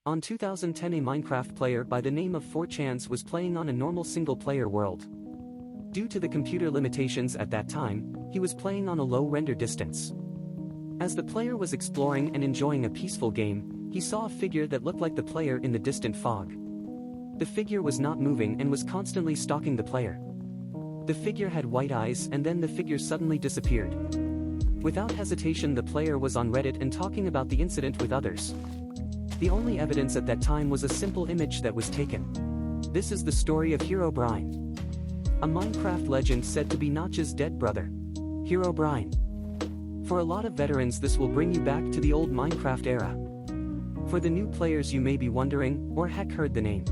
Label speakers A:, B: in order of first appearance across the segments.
A: On 2010, a Minecraft player by the name of 4chance was playing on a normal single-player world. Due to the computer limitations at that time, he was playing on a low render distance. As the player was exploring and enjoying a peaceful game, he saw a figure that looked like the player in the distant fog. The figure was not moving and was constantly stalking the player. The figure had white eyes, and then the figure suddenly disappeared. Without hesitation, the player was on Reddit and talking about the incident with others. The only evidence at that time was a simple image that was taken. This is the story of Herobrine, a Minecraft legend said to be Notch's dead brother, Herobrine. For a lot of veterans, this will bring you back to the old Minecraft era. For the new players, you may be wondering, or heck heard the name.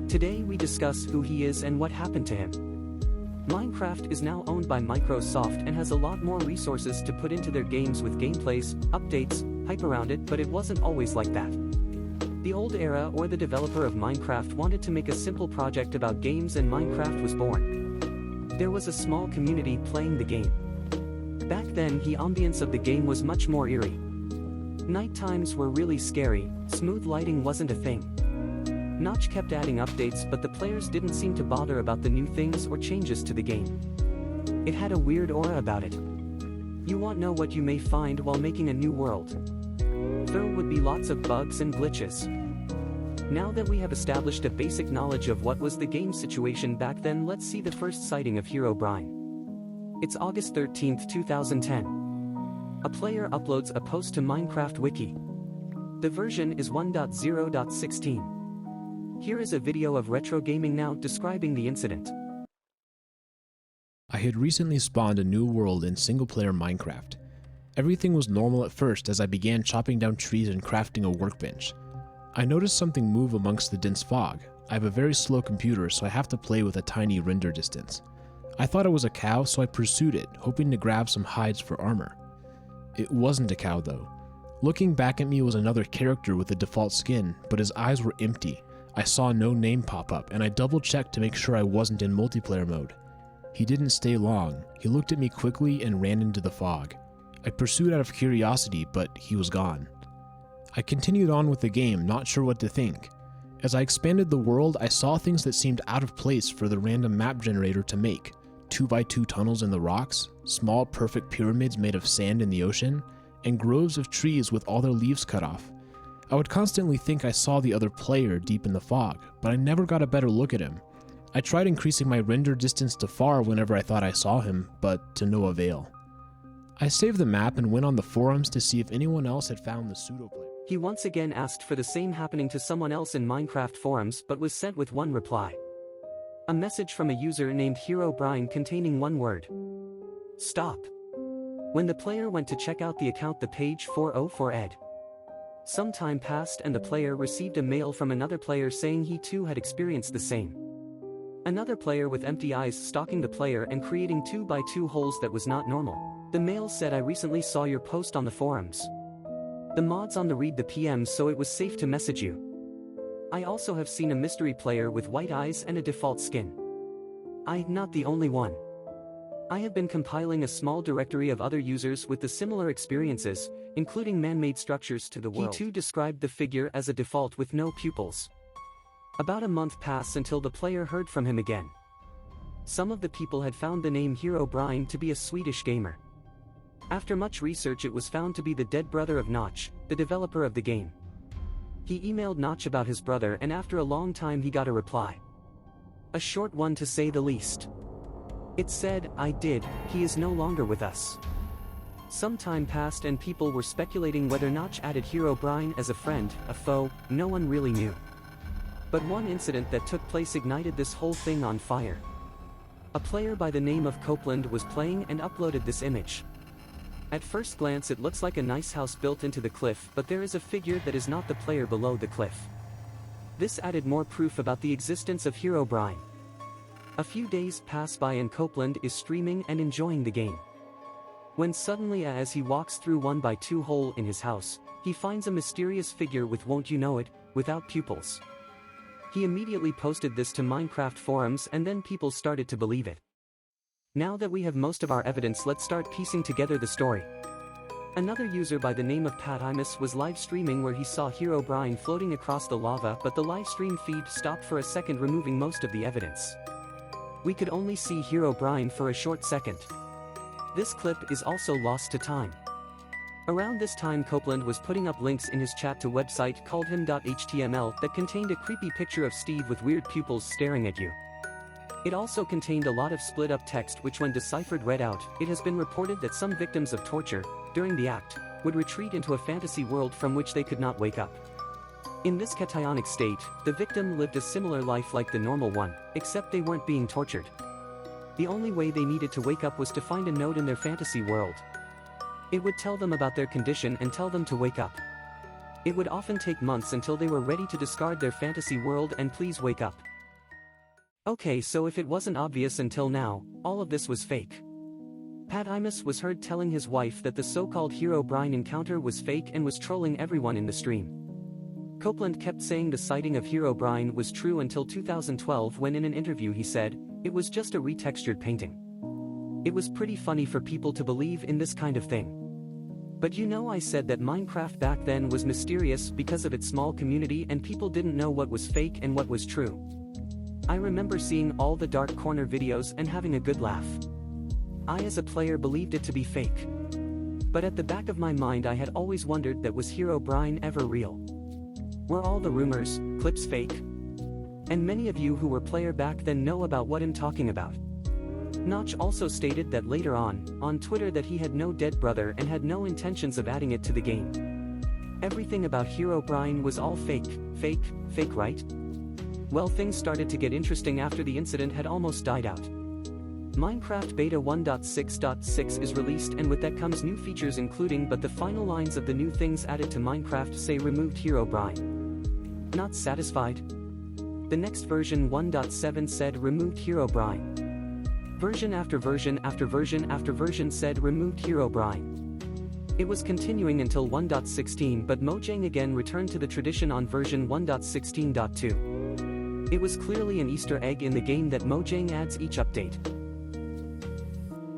A: Today we discuss who he is and what happened to him. Minecraft is now owned by Microsoft and has a lot more resources to put into their games with gameplays, updates, hype around it, but it wasn't always like that. The old era, or the developer of Minecraft, wanted to make a simple project about games, and Minecraft was born. There was a small community playing the game. Back then, the ambience of the game was much more eerie. Night times were really scary, smooth lighting wasn't a thing. Notch kept adding updates, but the players didn't seem to bother about the new things or changes to the game. It had a weird aura about it. You won't know what you may find while making a new world. There would be lots of bugs and glitches. Now that we have established a basic knowledge of what was the game situation back then, let's see the first sighting of Herobrine. It's August 13, 2010. A player uploads a post to Minecraft Wiki. The version is 1.0.16. Here is a video of Retro Gaming Now describing the incident.
B: I had recently spawned a new world in single-player Minecraft. Everything was normal at first as I began chopping down trees and crafting a workbench. I noticed something move amongst the dense fog. I have a very slow computer, so I have to play with a tiny render distance. I thought it was a cow, so I pursued it, hoping to grab some hides for armor. It wasn't a cow though. Looking back at me was another character with a default skin, but his eyes were empty. I saw no name pop up, and I double-checked to make sure I wasn't in multiplayer mode. He didn't stay long. He looked at me quickly and ran into the fog. I pursued out of curiosity, but he was gone. I continued on with the game, not sure what to think. As I expanded the world, I saw things that seemed out of place for the random map generator to make. 2x2 tunnels in the rocks, small perfect pyramids made of sand in the ocean, and groves of trees with all their leaves cut off. I would constantly think I saw the other player deep in the fog, but I never got a better look at him. I tried increasing my render distance to far whenever I thought I saw him, but to no avail. I saved the map and went on the forums to see if anyone else had found the pseudo-player.
A: He once again asked for the same happening to someone else in Minecraft forums, but was sent with one reply. A message from a user named Herobrine containing one word. Stop. When the player went to check out the account, the page 404 ed. Some time passed and the player received a mail from another player saying he too had experienced the same. Another player with empty eyes stalking the player and creating 2x2 holes that was not normal. The mail said, "I recently saw your post on the forums. The mods on the read the PMs, so it was safe to message you. I also have seen a mystery player with white eyes and a default skin. Not the only one. I have been compiling a small directory of other users with the similar experiences, including man-made structures to the world." He too described the figure as a default with no pupils. About a month passed until the player heard from him again. Some of the people had found the name Herobrine to be a Swedish gamer. After much research, it was found to be the dead brother of Notch, the developer of the game. He emailed Notch about his brother, and after a long time he got a reply. A short one to say the least. It said, "I did, he is no longer with us." Some time passed and people were speculating whether Notch added Herobrine as a friend, a foe, no one really knew. But one incident that took place ignited this whole thing on fire. A player by the name of Copeland was playing and uploaded this image. At first glance it looks like a nice house built into the cliff, but there is a figure that is not the player below the cliff. This added more proof about the existence of Herobrine. A few days pass by and Copeland is streaming and enjoying the game. When suddenly, as he walks through 1x2 hole in his house, he finds a mysterious figure with, won't you know it, without pupils. He immediately posted this to Minecraft forums, and then people started to believe it. Now that we have most of our evidence, let's start piecing together the story. Another user by the name of Patimus was live streaming where he saw Herobrine floating across the lava, but the live stream feed stopped for a second, removing most of the evidence. We could only see Herobrine for a short second. This clip is also lost to time. Around this time, Copeland was putting up links in his chat to website called him.html that contained a creepy picture of Steve with weird pupils staring at you. It also contained a lot of split up text which, when deciphered, read out, "It has been reported that some victims of torture, during the act, would retreat into a fantasy world from which they could not wake up. In this cationic state, the victim lived a similar life like the normal one, except they weren't being tortured. The only way they needed to wake up was to find a node in their fantasy world. It would tell them about their condition and tell them to wake up. It would often take months until they were ready to discard their fantasy world and please wake up." Okay, so if it wasn't obvious until now, all of this was fake. Patimus was heard telling his wife that the so-called Herobrine encounter was fake and was trolling everyone in the stream. Copeland kept saying the sighting of Herobrine was true until 2012, when in an interview he said, "It was just a retextured painting." It was pretty funny for people to believe in this kind of thing. But you know, I said that Minecraft back then was mysterious because of its small community and people didn't know what was fake and what was true. I remember seeing all the Dark Corner videos and having a good laugh. I as a player believed it to be fake. But at the back of my mind I had always wondered, that was Herobrine ever real? Were all the rumors, clips fake? And many of you who were player back then know about what I'm talking about. Notch also stated that later on Twitter, that he had no dead brother and had no intentions of adding it to the game. Everything about Herobrine was all fake, right? Well, things started to get interesting after the incident had almost died out. Minecraft Beta 1.6.6 is released, and with that comes new features including, but the final lines of the new things added to Minecraft say removed Herobrine. Not satisfied? The next version 1.7 said removed Herobrine. Version after version after version after version said removed Herobrine. It was continuing until 1.16, but Mojang again returned to the tradition on version 1.16.2. It was clearly an Easter egg in the game that Mojang adds each update.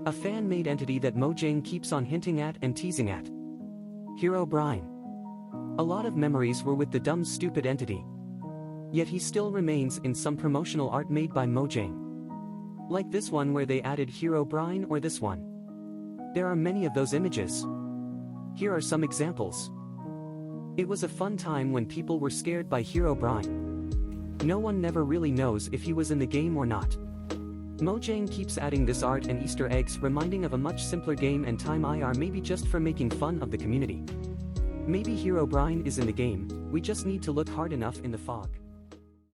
A: A fan-made entity that Mojang keeps on hinting at and teasing at. Herobrine. A lot of memories were with the dumb stupid entity. Yet he still remains in some promotional art made by Mojang. Like this one where they added Herobrine, or this one. There are many of those images. Here are some examples. It was a fun time when people were scared by Herobrine. No one never really knows if he was in the game or not. Mojang keeps adding this art and Easter eggs, reminding of a much simpler game and time IR, maybe just for making fun of the community. Maybe Herobrine is in the game, we just need to look hard enough in the fog.